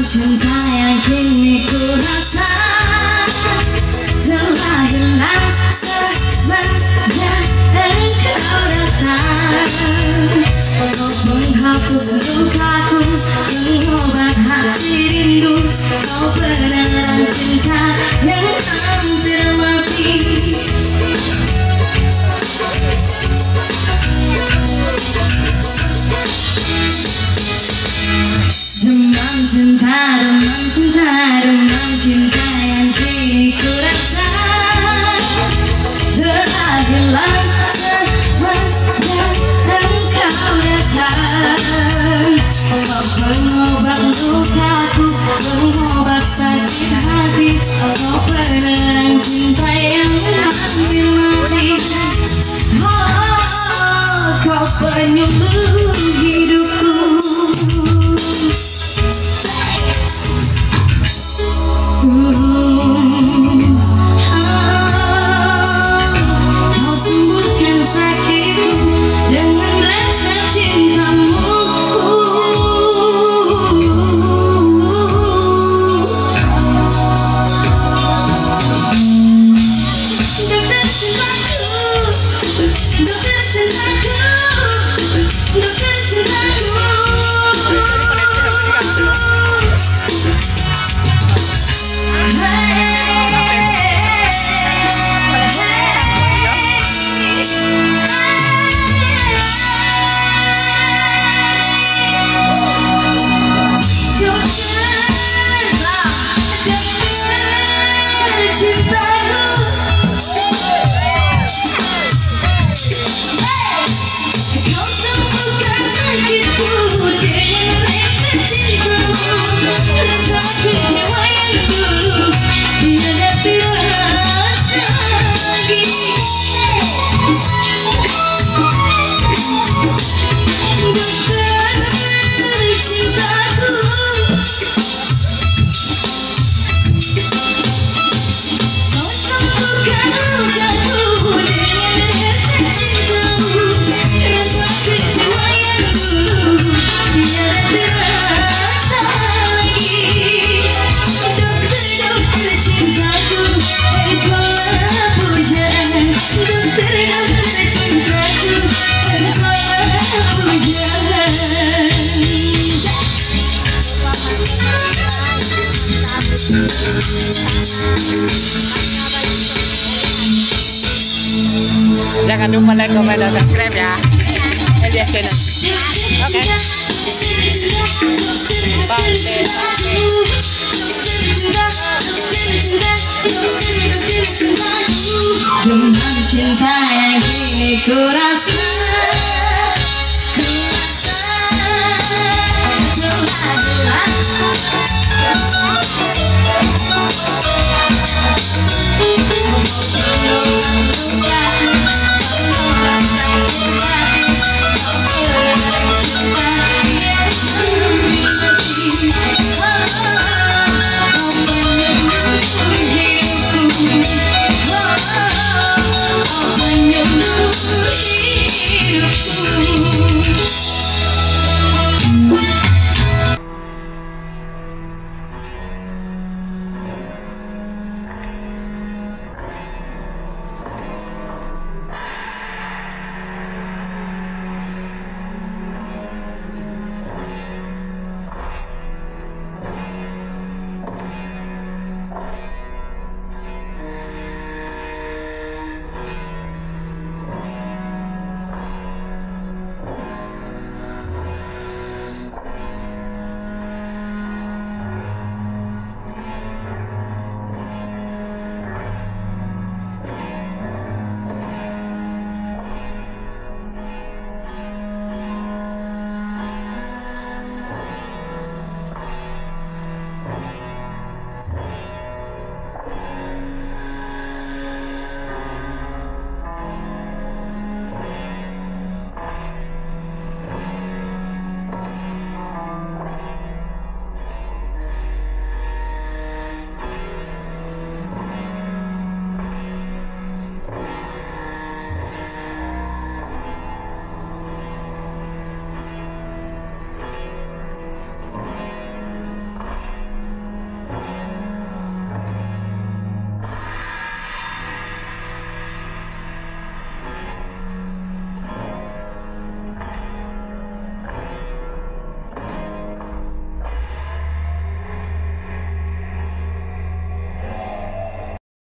cinta yang kini ku rasa telah hilang semenjak engkau datang. Kau menghapus lukaku, mengobat hati rindu. Kau penerang cinta yang hampir mati. Demam cinta, demam cinta, demam cinta yang kini ku rasa telah hilang semenjak engkau datang. Kau pengobat lukaku, pengobat sakit hati. Kau penerang cinta yang hampir mati. Oh, kau penyembuh hidupku. Kau sembuhkan sakitku dengan rasa cintamu. Dokter cintaku, dokter cintaku, dokter cintaku. Jangan lupa like, komen, dan subscribe ya. Elias Channel. Oke. Demam cinta yang kini ku rasa